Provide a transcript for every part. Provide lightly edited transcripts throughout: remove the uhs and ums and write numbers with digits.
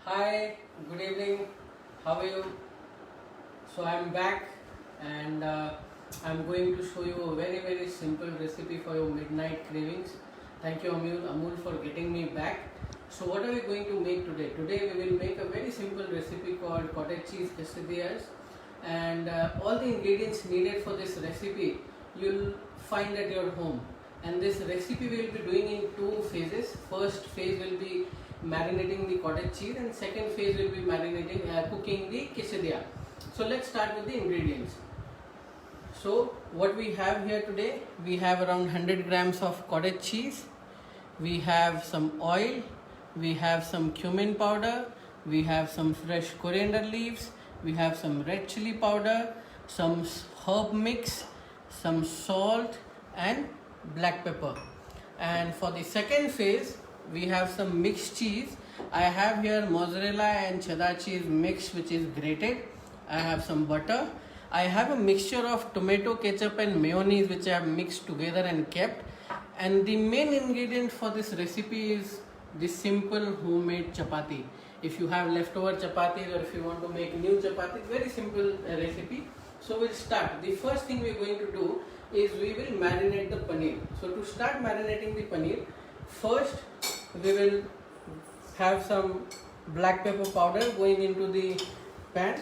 Hi, good evening. How are you? So I'm back and I'm going to show you a very simple recipe for your midnight cravings. Thank you Amul for getting me back. So what are we going to make today? Today we will make a very simple recipe called cottage cheese quesadillas, and all the ingredients needed for this recipe you'll find at your home. And this recipe we will be doing in two phases. First phase will be marinating the cottage cheese, and second phase will be marinating cooking the quesadilla. So let's start with the ingredients. So what we have here today, we have around 100 grams of cottage cheese, we have some oil, we have some cumin powder, we have some fresh coriander leaves, we have some red chili powder, some herb mix, some salt and black pepper. And for the second phase, we have some mixed cheese. I have here mozzarella and cheddar cheese mixed, which is grated. I have some butter. I have a mixture of tomato ketchup and mayonnaise, which I have mixed together and kept. And the main ingredient for this recipe is this simple homemade chapati. If you have leftover chapatis, or if you want to make new chapatis, very simple recipe. So we'll start. The first thing we're going to do is we will marinate the paneer. So to start marinating the paneer, first we will have some black pepper powder going into the pan.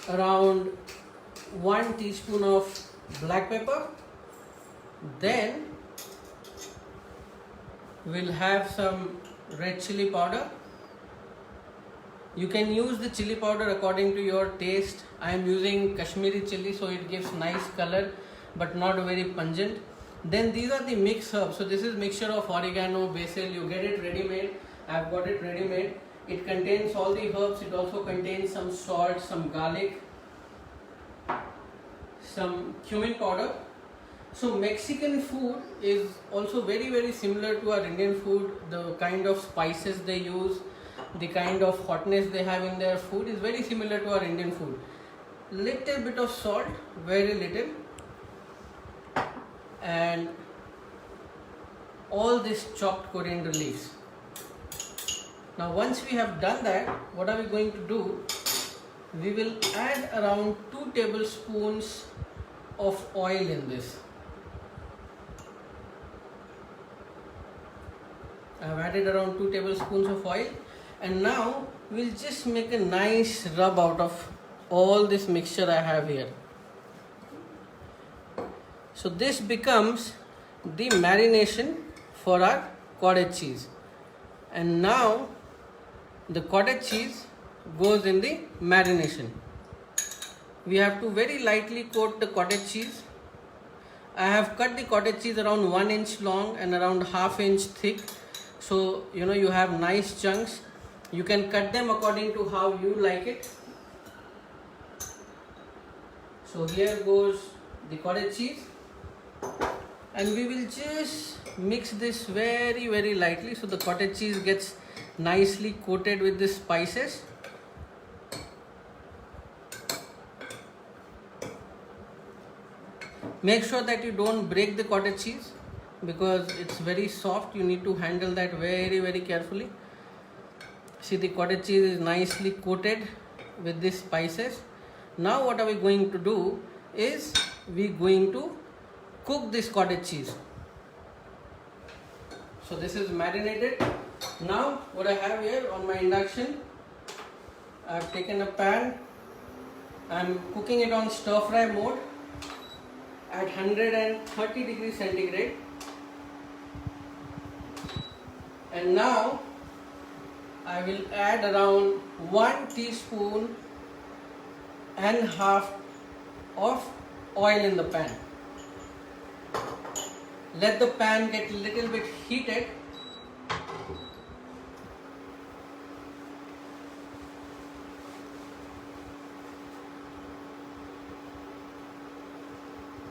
Around 1 teaspoon of black pepper. Then we'll have some red chili powder. You can use the chili powder according to your taste. I am using Kashmiri chili, so it gives nice color but not very pungent. Then these are the mixed herbs. So this is mixture of oregano, basil. You get it ready made. I've got it ready made. It contains all the herbs. It also contains some salt, some garlic, some cumin powder. So Mexican food is also very similar to our Indian food. The kind of spices they use, the kind of hotness they have in their food is very similar to our Indian food. Little bit of salt, very little, and all this chopped coriander leaves. Now once we have done that, what are we going to do? We will add around 2 tablespoons of oil in this. I have added around 2 tablespoons of oil, and now we'll just make a nice rub out of all this mixture I have here. So this becomes the marination for our cottage cheese. And now the cottage cheese goes in the marination. We have to very lightly coat the cottage cheese. I have cut the cottage cheese around 1 inch long and around ½ inch thick. So you have nice chunks. You can cut them according to how you like it. So here goes the cottage cheese, and we will just mix this very lightly so the cottage cheese gets nicely coated with the spices. Make sure that you don't break the cottage cheese because it's very soft. You need to handle that very carefully. See, the cottage cheese is nicely coated with these spices. Now what are we going to do is we're going to cook this cottage cheese. So this is marinated. Now what I have here on my induction, I've taken a pan. I'm cooking it on stir fry mode at 130 degrees centigrade. And now I will add around 1 teaspoon and half of oil in the pan. Let the pan get a little bit heated.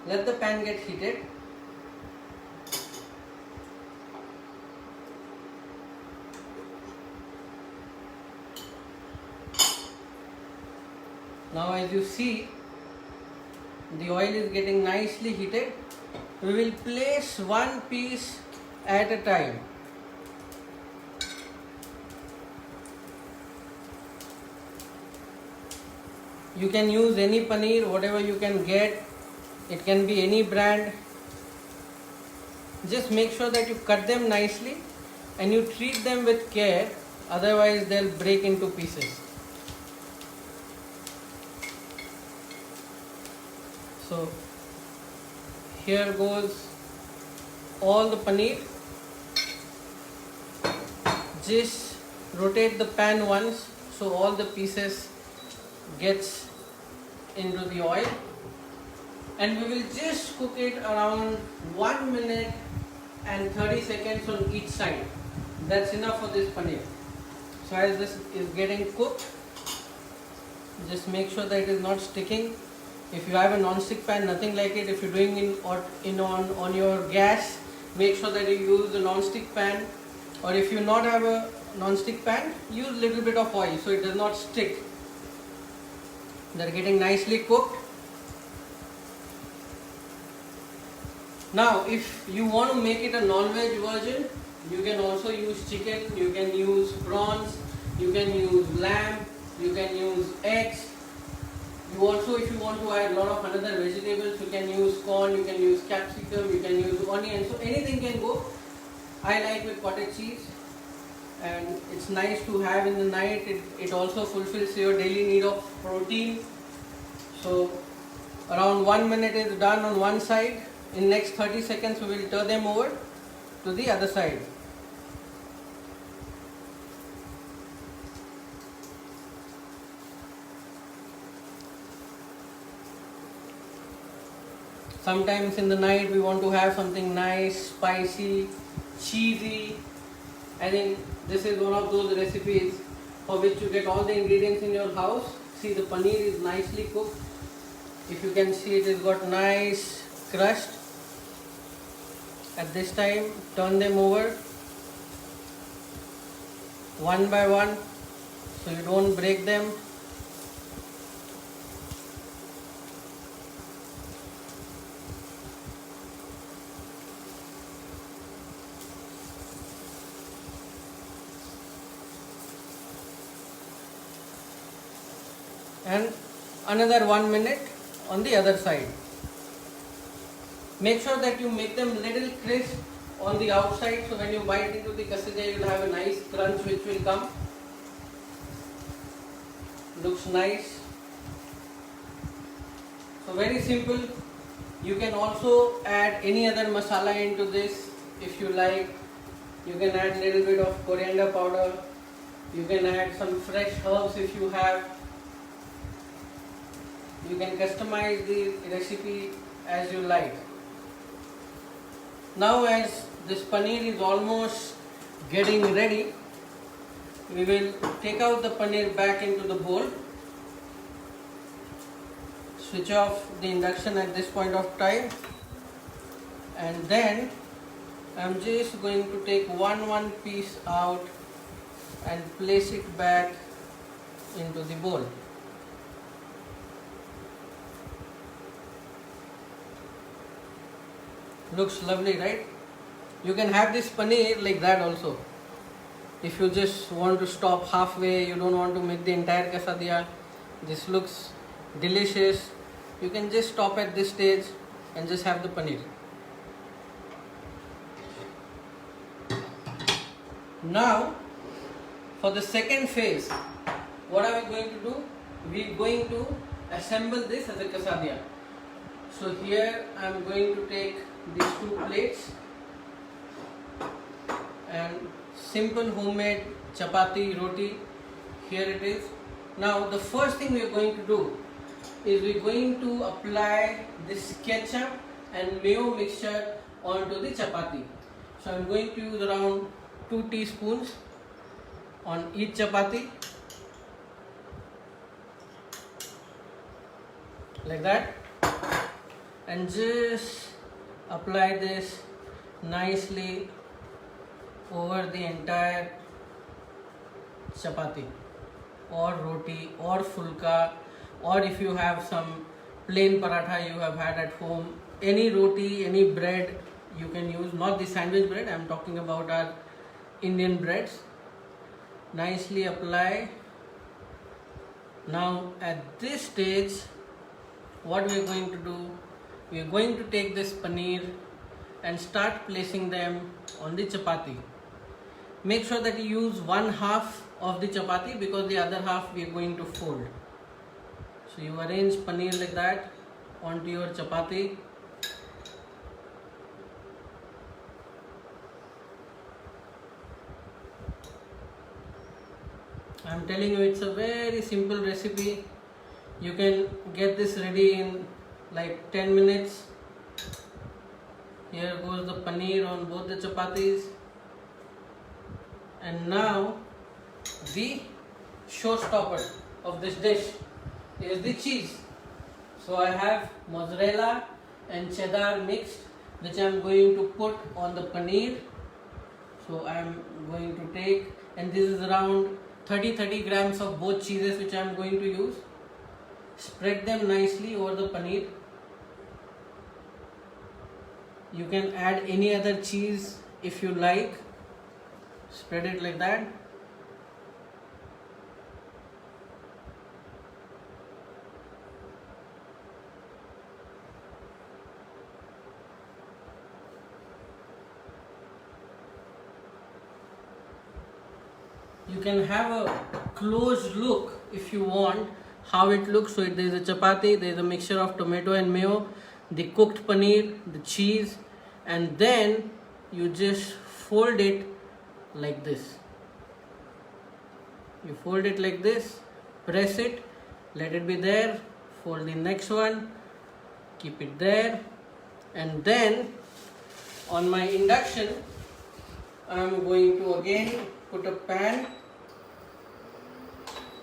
Let the pan get heated. Now as you see, the oil is getting nicely heated. We will place one piece at a time. You can use any paneer, whatever you can get. It can be any brand. Just make sure that you cut them nicely and you treat them with care, otherwise they'll break into pieces. So here goes all the paneer. Just rotate the pan once so all the pieces gets into the oil, and we will just cook it around 1 minute and 30 seconds on each side. That's enough for this paneer. So as this is getting cooked, just make sure that it is not sticking. If you have a non-stick pan, nothing like it. If you're doing on your gas, make sure that you use a non-stick pan, or if you not have a non-stick pan, use little bit of oil so it does not stick. They're getting nicely cooked. Now if you want to make it a non-veg version, you can also use chicken, you can use prawns, you can use lamb, you can use eggs. You also, if you want to add a lot of another vegetables, you can use corn, you can use capsicum, you can use onion, so anything can go. I like with cottage cheese, and it's nice to have in the night. It also fulfills your daily need of protein. So around 1 minute is done on one side. In next 30 seconds we will turn them over to the other side. Sometimes in the night we want to have something nice, spicy, cheesy. I think this is one of those recipes for which you get all the ingredients in your house. See, the paneer is nicely cooked. If you can see, it has got nice crust. At this time, turn them over one by one so you don't break them. And another 1 minute on the other side. Make sure that you make them little crisp on the outside, so when you bite into the kasija, you will have a nice crunch which will come. Looks nice. So very simple. You can also add any other masala into this if you like. You can add little bit of coriander powder. You can add some fresh herbs if you have. You can customize the recipe as you like. Now as this paneer is almost getting ready, we will take out the paneer back into the bowl. Switch off the induction at this point of time, and then I'm just going to take one piece out and place it back into the bowl. Looks lovely, right? You can have this paneer like that also. If you just want to stop halfway, you don't want to make the entire kasadiya, this looks delicious. You can just stop at this stage and just have the paneer. Now, for the second phase, what are we going to do? We are going to assemble this as a kasadiya. So here I am going to take these two plates and simple homemade chapati roti. Here it is. Now the first thing we are going to do is we are going to apply this ketchup and mayo mixture onto the chapati. So I am going to use around 2 teaspoons on each chapati, like that, and just apply this nicely over the entire chapati or roti or fulka, or if you have some plain paratha you have had at home, any roti, any bread you can use, not the sandwich bread, I am talking about our Indian breads. Nicely apply. Now at this stage, what we are going to do, we are going to take this paneer and start placing them on the chapati. Make sure that you use one half of the chapati because the other half we are going to fold. So you arrange paneer like that onto your chapati. I am telling you, it's a very simple recipe. You can get this ready in like 10 minutes. Here goes the paneer on both the chapatis. And now the showstopper of this dish is the cheese. So I have mozzarella and cheddar mixed, which I am going to put on the paneer. So I am going to take, and this is around 30 grams of both cheeses which I am going to use. Spread them nicely over the paneer. You can add any other cheese if you like. Spread it like that. You can have a close look if you want how it looks. So there is a chapati, there is a mixture of tomato and mayo, the cooked paneer, the cheese, and then you just fold it like this. You fold it like this, press it, let it be there, fold the next one, keep it there, and then on my induction I am going to again put a pan.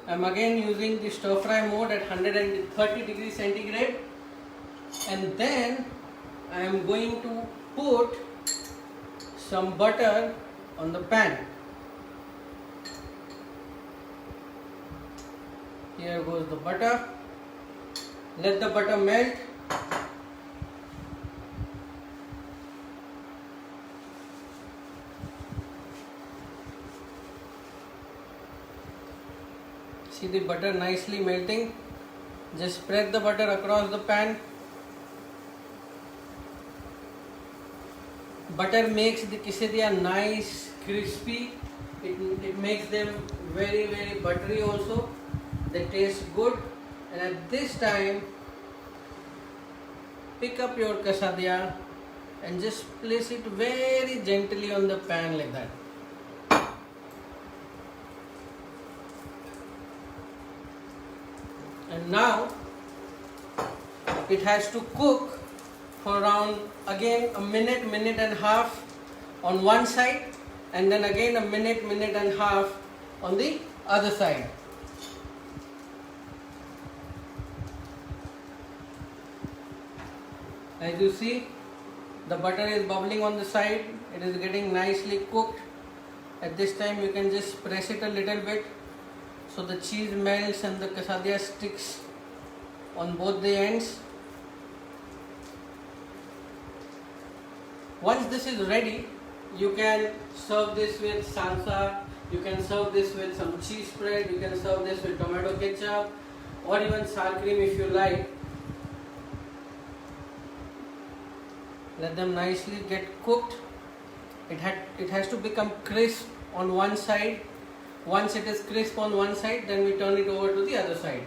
I am again using the stir fry mode at 130 degrees centigrade, and then I am going to put some butter on the pan. Here goes the butter. Let the butter melt. See the butter nicely melting. Just spread the butter across the pan. Butter makes the quesadilla nice, crispy. It makes them very buttery also. They taste good. And at this time, pick up your quesadilla and just place it very gently on the pan like that. And now it has to cook for around again a minute and a half on one side, and then again a minute and a half on the other side. As you see, the butter is bubbling on the side. It is getting nicely cooked. At this time you can just press it a little bit so the cheese melts and the quesadilla sticks on both the ends. Once this is ready, you can serve this with salsa, you can serve this with some cheese spread, you can serve this with tomato ketchup or even sour cream if you like. Let them nicely get cooked. It has to become crisp on one side. Once it is crisp on one side, then we turn it over to the other side.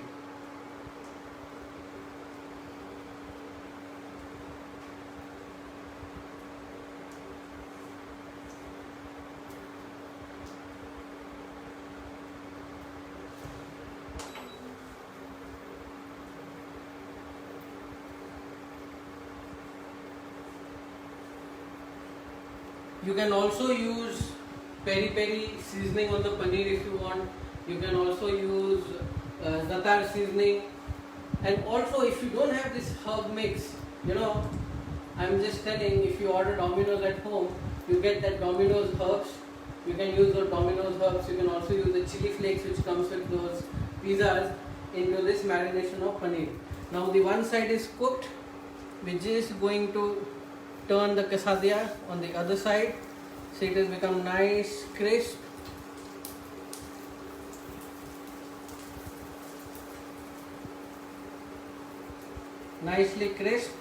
You can also use peri-peri seasoning on the paneer if you want. You can also use za'atar seasoning. And also if you don't have this herb mix, I'm just telling, if you order Domino's at home, you get that Domino's herbs. You can use those Domino's herbs. You can also use the chili flakes which comes with those pizzas into this marination of paneer. Now the one side is cooked. we're just going to turn the quesadilla on the other side so it has become nice crisp. Nicely crisp.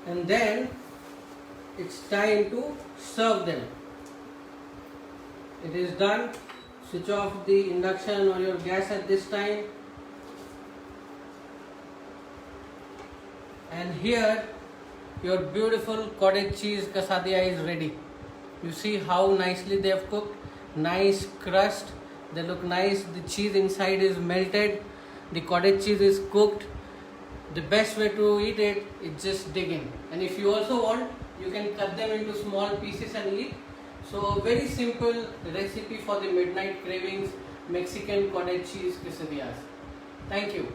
And then it's time to serve them. It is done. Switch off the induction or your gas at this time. And here your beautiful cottage cheese quesadilla is ready. You see how nicely they have cooked. Nice crust. They look nice. The cheese inside is melted. The cottage cheese is cooked. The best way to eat it is just dig in. And if you also want, you can cut them into small pieces and eat. So very simple recipe for the midnight cravings, Mexican cottage cheese quesadillas. Thank you.